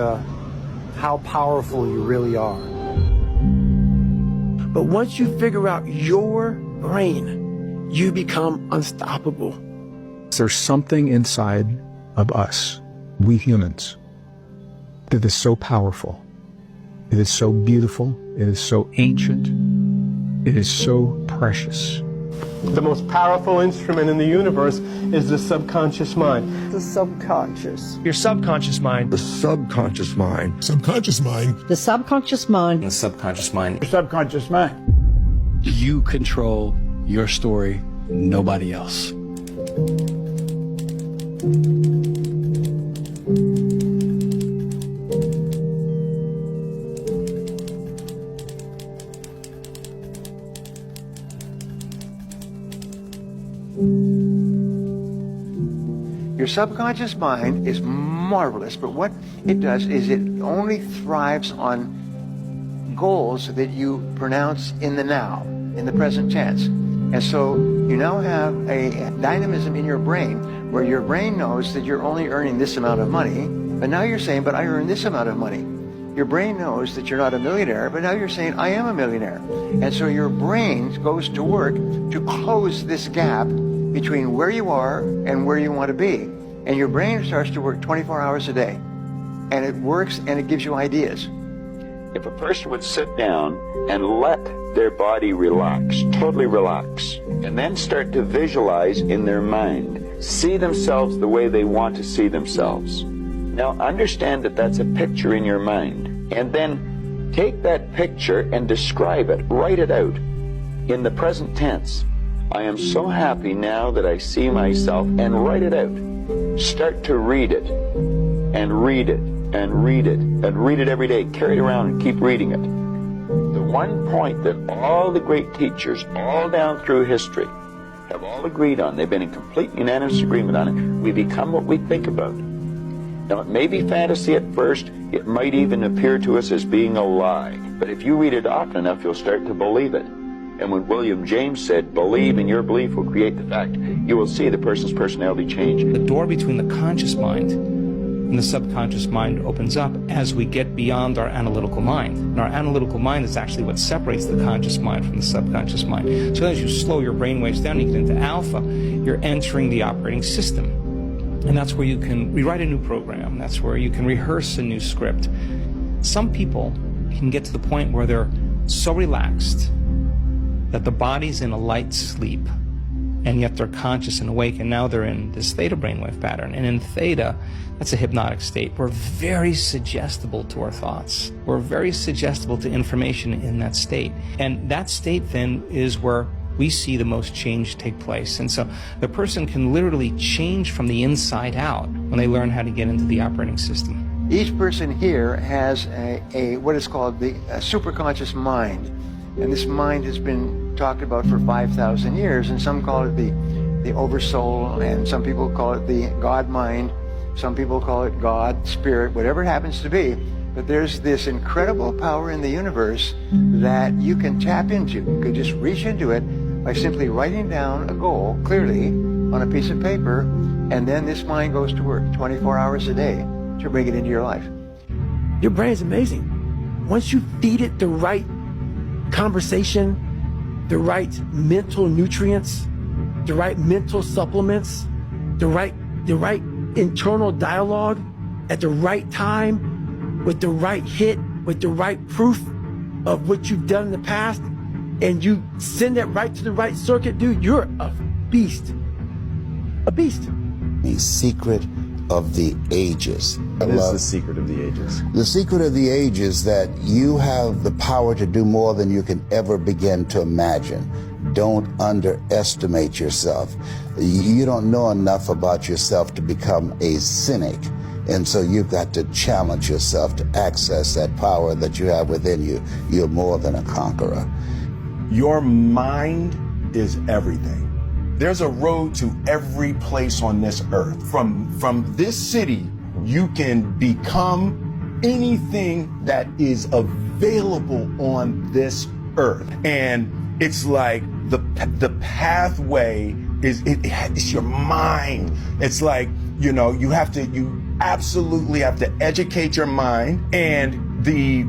how powerful you really are. But once you figure out your brain, you become unstoppable. There's something inside of us, we humans, that is so powerful. It is so beautiful. It is so ancient. It is so precious. The most powerful instrument in the universe is the subconscious mind. The subconscious. Your subconscious mind. The subconscious mind. Subconscious mind. The subconscious mind. The subconscious mind. The subconscious mind. You control your story, nobody else. Your subconscious mind is marvelous, but what it does is it only thrives on goals that you pronounce in the now, in the present tense. And so you now have a dynamism in your brain where your brain knows that you're only earning this amount of money, but now you're saying, but I earn this amount of money. Your brain knows that you're not a millionaire, but now you're saying, I am a millionaire. And so your brain goes to work to close this gap between where you are and where you want to be. And your brain starts to work 24 hours a day. And it works and it gives you ideas. If a person would sit down and let their body relax, totally relax, and then start to visualize in their mind, see themselves the way they want to see themselves. Now understand that that's a picture in your mind, and then take that picture and describe it, write it out in the present tense. I am so happy now that I see myself, and write it out. Start to read it, and read it, and read it, and read it every day. Carry it around and keep reading it. The one point that all the great teachers all down through history have all agreed on, they've been in complete unanimous agreement on it, we become what we think about. Now it may be fantasy at first, it might even appear to us as being a lie, but if you read it often enough, you'll start to believe it. And when William James said, believe and your belief will create the fact, you will see the person's personality change. The door between the conscious mind and the subconscious mind opens up as we get beyond our analytical mind. And our analytical mind is actually what separates the conscious mind from the subconscious mind. So as you slow your brain waves down, you get into alpha, you're entering the operating system. And that's where you can rewrite a new program. That's where you can rehearse a new script. Some people can get to the point where they're so relaxed that the body's in a light sleep, and yet they're conscious and awake, and now they're in this theta brainwave pattern. And in theta, that's a hypnotic state. We're very suggestible to our thoughts. We're very suggestible to information in that state. And that state then is where we see the most change take place. And so the person can literally change from the inside out when they learn how to get into the operating system. Each person here has a what is called the superconscious mind. And this mind has been talked about for 5,000 years, and some call it the oversoul, and some people call it the God mind, some people call it God, spirit, whatever it happens to be. But there's this incredible power in the universe that you can tap into. You could just reach into it by simply writing down a goal clearly on a piece of paper, and then this mind goes to work 24 hours a day to bring it into your life. Your brain's amazing. Once you feed it the right conversation, the right mental nutrients, the right mental supplements, the right internal dialogue at the right time, with the right hit, with the right proof of what you've done in the past, and you send that right to the right circuit, dude, you're a beast. A beast. The secret of the ages. What is the secret of the ages? The secret of the ages that you have the power to do more than you can ever begin to imagine. Don't underestimate yourself. You don't know enough about yourself to become a cynic. And so you've got to challenge yourself to access that power that you have within you. You're more than a conqueror. Your mind is everything. There's a road to every place on this earth. From this city, you can become anything that is available on this earth. And it's like the pathway is it's your mind. It's like, you know, you absolutely have to educate your mind, and the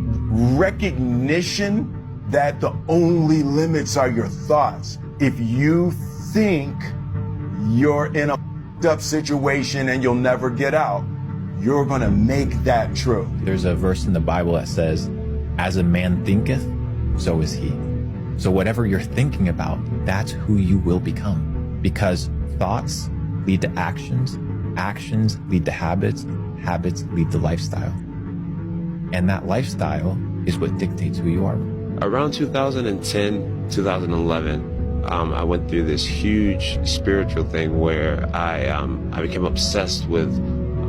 recognition that the only limits are your thoughts. If you think you're in a up situation and you'll never get out, you're gonna make that true. There's a verse in the Bible that says, as a man thinketh, so is he. So whatever you're thinking about, that's who you will become. Because thoughts lead to actions, actions lead to habits, habits lead to lifestyle. And that lifestyle is what dictates who you are. Around 2010, 2011, I went through this huge spiritual thing where I became obsessed with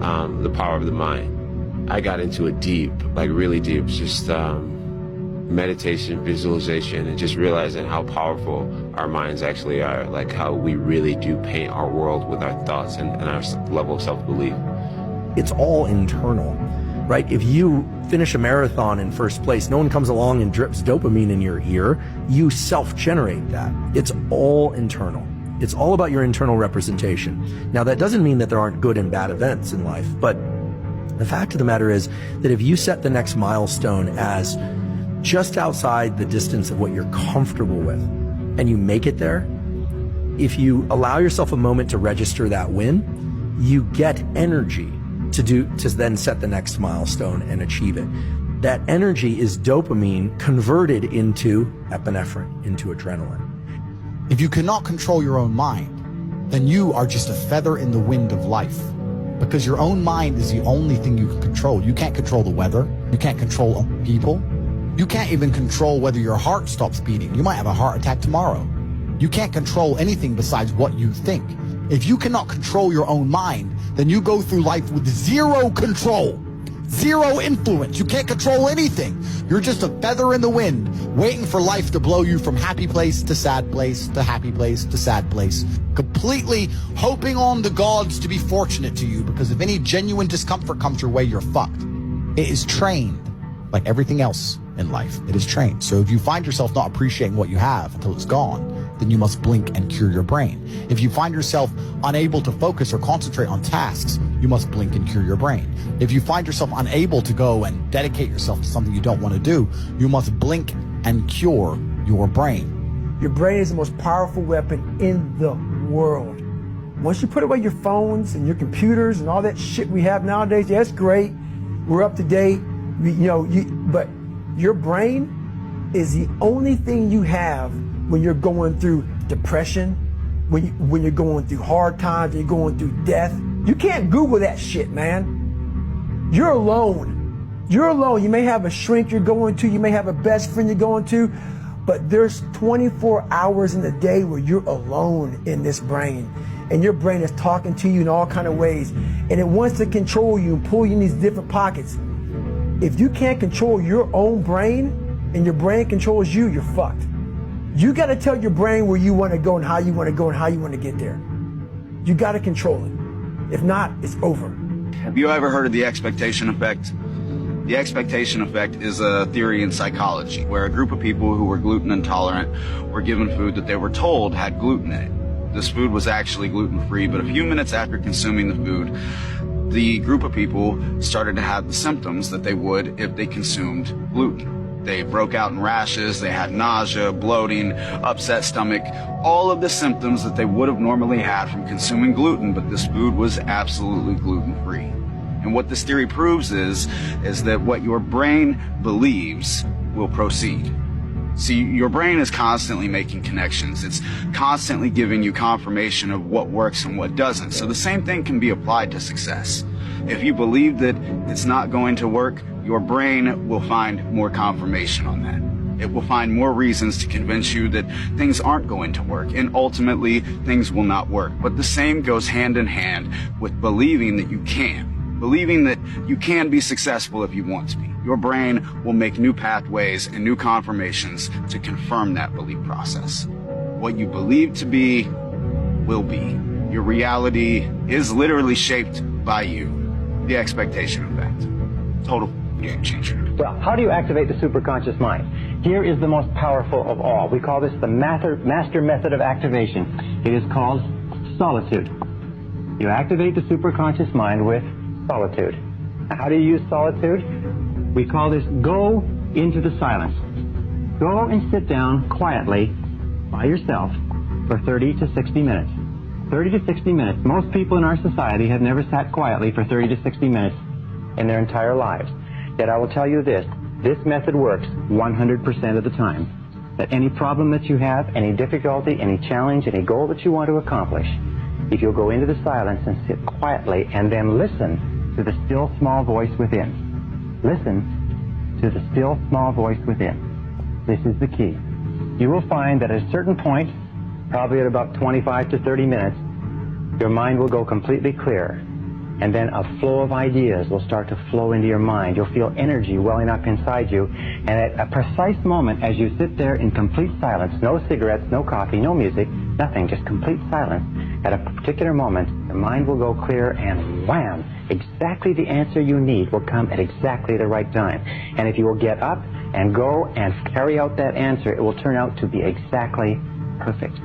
the power of the mind. I got into it deep, like really deep, just meditation, visualization, and just realizing how powerful our minds actually are, like how we really do paint our world with our thoughts and our level of self-belief. It's all internal, right? If you finish a marathon in first place, no one comes along and drips dopamine in your ear. You self-generate that. It's all internal. It's all about your internal representation. Now, that doesn't mean that there aren't good and bad events in life, but the fact of the matter is that if you set the next milestone as just outside the distance of what you're comfortable with, and you make it there, if you allow yourself a moment to register that win, you get energy to then set the next milestone and achieve it. That energy is dopamine converted into epinephrine, into adrenaline. If you cannot control your own mind, then you are just a feather in the wind of life. Because your own mind is the only thing you can control. You can't control the weather. You can't control people. You can't even control whether your heart stops beating. You might have a heart attack tomorrow. You can't control anything besides what you think. If you cannot control your own mind, then you go through life with zero control, zero influence. You can't control anything. You're just a feather in the wind, waiting for life to blow you from happy place to sad place to happy place to sad place, completely hoping on the gods to be fortunate to you, because if any genuine discomfort comes your way, you're fucked. It is trained, like everything else in life. It is trained. So if you find yourself not appreciating what you have until it's gone, then you must blink and cure your brain. If you find yourself unable to focus or concentrate on tasks, you must blink and cure your brain. If you find yourself unable to go and dedicate yourself to something you don't want to do, you must blink and cure your brain. Your brain is the most powerful weapon in the world. Once you put away your phones and your computers and all that shit we have nowadays, yeah, it's great. We're up to date, but your brain is the only thing you have when you're going through depression, when you're going through hard times, when you're going through death. You can't Google that shit, man. You're alone. You're alone. You may have a shrink you're going to, you may have a best friend you're going to, but there's 24 hours in the day where you're alone in this brain. And your brain is talking to you in all kind of ways. And it wants to control you and pull you in these different pockets. If you can't control your own brain and your brain controls you, you're fucked. You got to tell your brain where you want to go and how you want to go and how you want to get there. You got to control it. If not, it's over. Have you ever heard of the expectation effect? The expectation effect is a theory in psychology where a group of people who were gluten intolerant were given food that they were told had gluten in it. This food was actually gluten-free, but a few minutes after consuming the food, the group of people started to have the symptoms that they would if they consumed gluten. They broke out in rashes, they had nausea, bloating, upset stomach, all of the symptoms that they would have normally had from consuming gluten, but this food was absolutely gluten-free. And what this theory proves is that what your brain believes will proceed. See, your brain is constantly making connections. It's constantly giving you confirmation of what works and what doesn't. So the same thing can be applied to success. If you believe that it's not going to work, your brain will find more confirmation on that. It will find more reasons to convince you that things aren't going to work, and ultimately things will not work. But the same goes hand in hand with believing that you can. Believing that you can be successful if you want to be. Your brain will make new pathways and new confirmations to confirm that belief process. What you believe to be will be. Your reality is literally shaped by you. The expectation effect. Total game changer. Well, how do you activate the superconscious mind? Here is the most powerful of all. We call this the master method of activation. It is called solitude. You activate the superconscious mind with solitude. Now, how do you use solitude? We call this go into the silence. Go and sit down quietly by yourself for 30 to 60 minutes. 30 to 60 minutes. Most people in our society have never sat quietly for 30 to 60 minutes in their entire lives. Yet I will tell you this method works 100% of the time. That any problem that you have, any difficulty, any challenge, any goal that you want to accomplish, if you'll go into the silence and sit quietly and then listen to the still small voice within. Listen to the still small voice within. This is the key. You will find that at a certain point, probably at about 25 to 30 minutes, your mind will go completely clear. And then a flow of ideas will start to flow into your mind. You'll feel energy welling up inside you. And at a precise moment, as you sit there in complete silence, no cigarettes, no coffee, no music, nothing, just complete silence, at a particular moment, your mind will go clear and wham, exactly the answer you need will come at exactly the right time. And if you will get up and go and carry out that answer, it will turn out to be exactly perfect.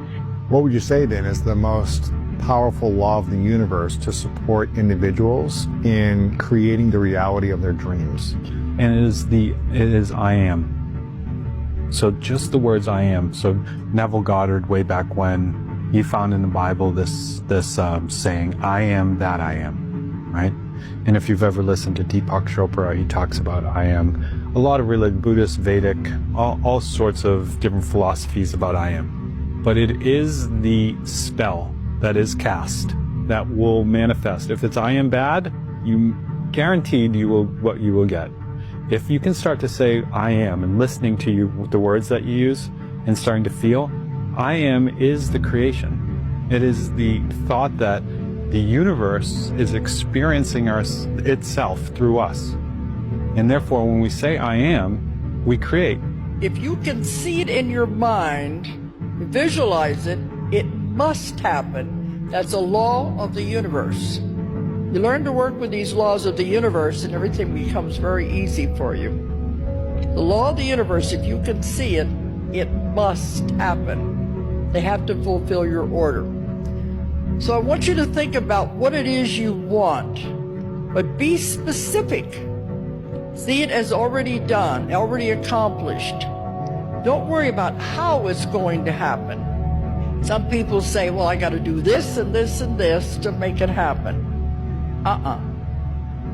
What would you say then is the most powerful law of the universe to support individuals in creating the reality of their dreams? And it is I am. So just the words I am. So Neville Goddard, way back when, he found in the Bible this saying, I am that I am, right? And if you've ever listened to Deepak Chopra, he talks about I am. A lot of religion, Buddhist, Vedic, all sorts of different philosophies about I am. But it is the spell that is cast that will manifest. If it's I am bad, you guaranteed what you will get. If you can start to say I am and listening to you, the words that you use and starting to feel, I am is the creation. It is the thought that the universe is experiencing itself through us. And therefore, when we say I am, we create. If you can see it in your mind, visualize it, it must happen. That's a law of the universe. You learn to work with these laws of the universe and everything becomes very easy for you. The law of the universe, if you can see it, it must happen. They have to fulfill your order. So I want you to think about what it is you want, but be specific. See it as already done, already accomplished. Don't worry about how it's going to happen. Some people say, well, I got to do this and this and this to make it happen.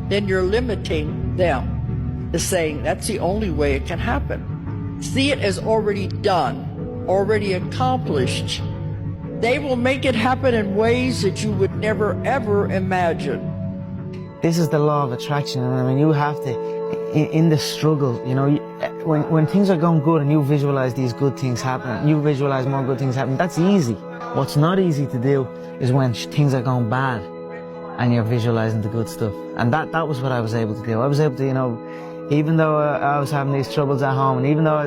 Then you're limiting them to saying that's the only way it can happen. See it as already done, already accomplished. They will make it happen in ways that you would never, ever imagine. This is the law of attraction. I mean, you have to, in the struggle, you know, when things are going good and you visualize these good things happening, you visualize more good things happening, that's easy. What's not easy to do is when things are going bad and you're visualizing the good stuff. And that was what I was able to do. I was able to, you know, even though I was having these troubles at home, and even though I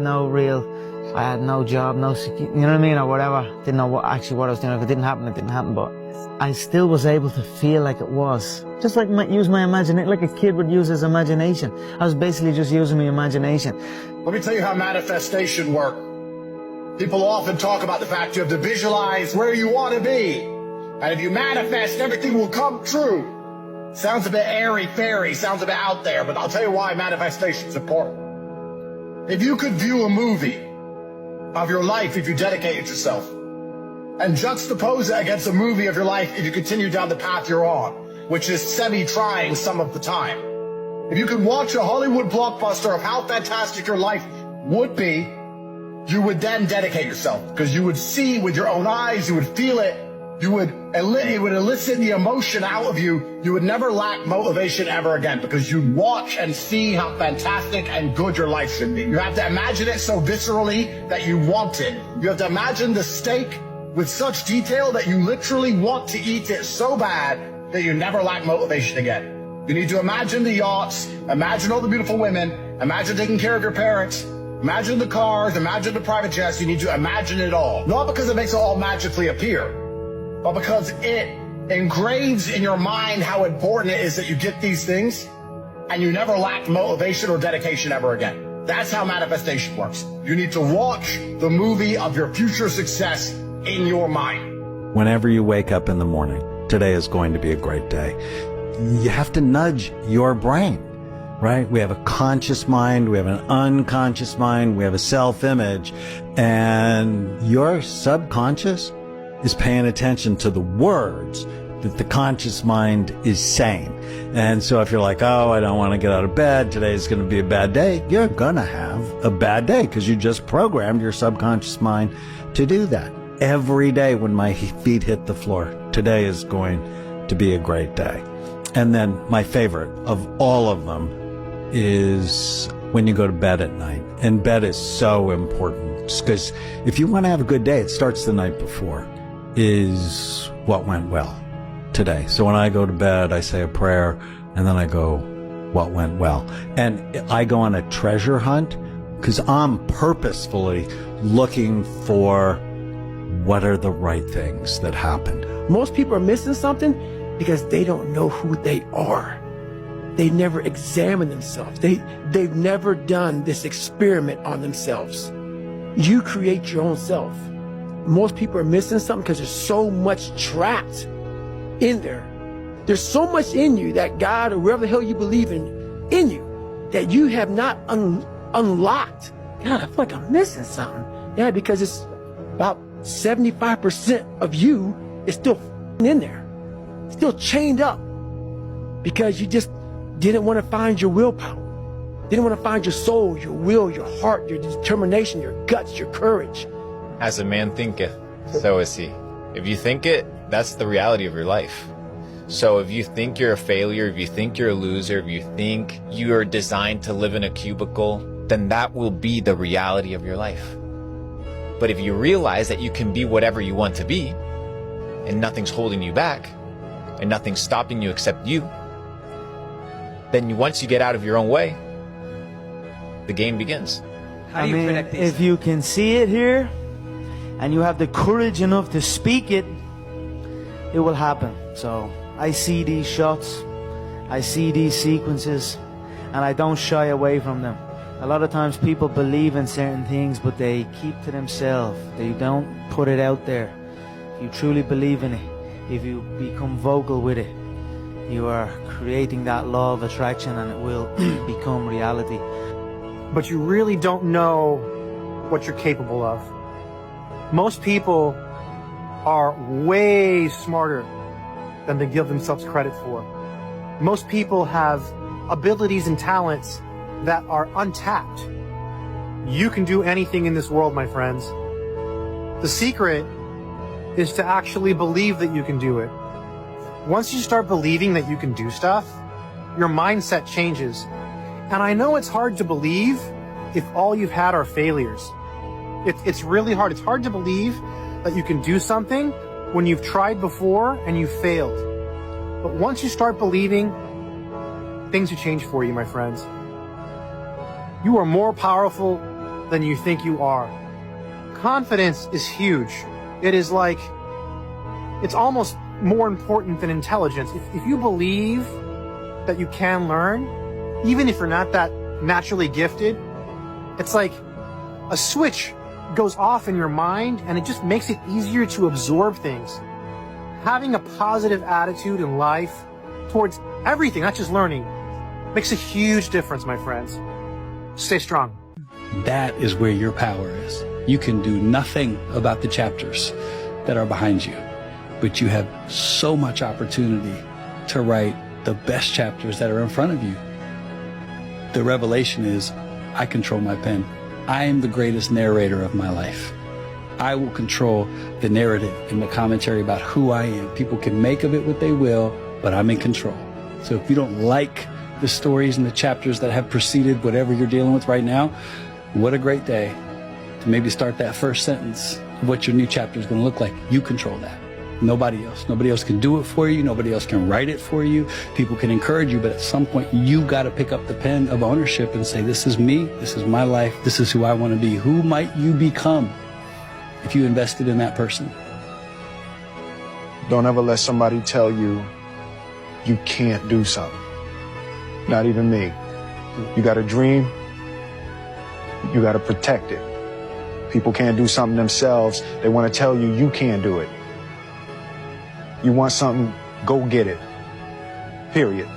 had no job, no security, you know what I mean, or whatever, didn't know what I was doing. If it didn't happen, but I still was able to feel like it was. Just like use my imagination, like a kid would use his imagination. I was basically just using my imagination. Let me tell you how manifestation works. People often talk about the fact you have to visualize where you want to be. And if you manifest, everything will come true. Sounds a bit airy-fairy, sounds a bit out there, but I'll tell you why manifestation is important. If you could view a movie of your life if you dedicated yourself, and juxtapose it against a movie of your life if you continue down the path you're on, which is semi-trying some of the time. If you could watch a Hollywood blockbuster of how fantastic your life would be, you would then dedicate yourself, because you would see with your own eyes, you would feel it, it would elicit the emotion out of you. You would never lack motivation ever again, because you'd watch and see how fantastic and good your life should be. You have to imagine it so viscerally that you want it. You have to imagine the steak with such detail that you literally want to eat it so bad that you never lack motivation again. You need to imagine the yachts, imagine all the beautiful women, imagine taking care of your parents, imagine the cars, imagine the private jets. You need to imagine it all. Not because it makes it all magically appear, but because it engraves in your mind how important it is that you get these things and you never lack motivation or dedication ever again. That's how manifestation works. You need to watch the movie of your future success in your mind. Whenever you wake up in the morning, today is going to be a great day. you have to nudge your brain, right? We have a conscious mind, we have an unconscious mind, we have a self-image, and your subconscious is paying attention to the words that the conscious mind is saying. And so if you're like, oh, I don't want to get out of bed, today's going to be a bad day, you're going to have a bad day because you just programmed your subconscious mind to do that. Every day when my feet hit the floor, today is going to be a great day. And then my favorite of all of them is when you go to bed at night. And bed is so important because if you want to have a good day, it starts the night before, is what went well today. So when I go to bed, I say a prayer and then I go, what went well? And I go on a treasure hunt because I'm purposefully looking for what are the right things that happened. Most people are missing something because they don't know who they are. They never examine themselves. They've never done this experiment on themselves. You create your own self. Most people are missing something because there's so much trapped in there. There's so much in you that God or wherever the hell you believe in you that you have not unlocked. God, I feel like I'm missing something. Yeah, because it's about 75% of you is still in there, still chained up because you just didn't want to find your willpower, didn't want to find your soul, your will, your heart, your determination, your guts, your courage. As a man thinketh, so is he. If you think it, that's the reality of your life. So if you think you're a failure, if you think you're a loser, if you think you are designed to live in a cubicle, then that will be the reality of your life. But if you realize that you can be whatever you want to be, and nothing's holding you back, and nothing's stopping you except you, then once you get out of your own way, the game begins. I mean, if you can see it here, and you have the courage enough to speak it, it will happen. So I see these shots, I see these sequences, and I don't shy away from them. A lot of times people believe in certain things, but they keep to themselves. They don't put it out there. If you truly believe in it, if you become vocal with it, you are creating that law of attraction and it will become reality. But you really don't know what you're capable of. Most people are way smarter than they give themselves credit for. Most people have abilities and talents that are untapped. You can do anything in this world, my friends. The secret is to actually believe that you can do it. Once you start believing that you can do stuff, your mindset changes. And I know it's hard to believe if all you've had are failures. It's really hard. It's hard to believe that you can do something when you've tried before and you've failed. But once you start believing, things will change for you, my friends. You are more powerful than you think you are. Confidence is huge. It is like, it's almost more important than intelligence. If you believe that you can learn, even if you're not that naturally gifted, it's like a switch goes off in your mind and it just makes it easier to absorb things. Having a positive attitude in life towards everything, not just learning, makes a huge difference, my friends. Stay strong. That is where your power is. You can do nothing about the chapters that are behind you, but you have so much opportunity to write the best chapters that are in front of you. The revelation is, I control my pen. I am the greatest narrator of my life. I will control the narrative and the commentary about who I am. People can make of it what they will, but I'm in control. So if you don't like the stories and the chapters that have preceded whatever you're dealing with right now, what a great day to maybe start that first sentence of what your new chapter is going to look like. You control that. Nobody else. Nobody else can do it for you. Nobody else can write it for you. People can encourage you, but at some point you got to pick up the pen of ownership and say, this is me. This is my life. This is who I want to be. Who might you become if you invested in that person? Don't ever let somebody tell you you can't do something. Not even me. You got a dream, you got to protect it. People can't do something themselves. They want to tell you you can't do it. You want something, go get it. period.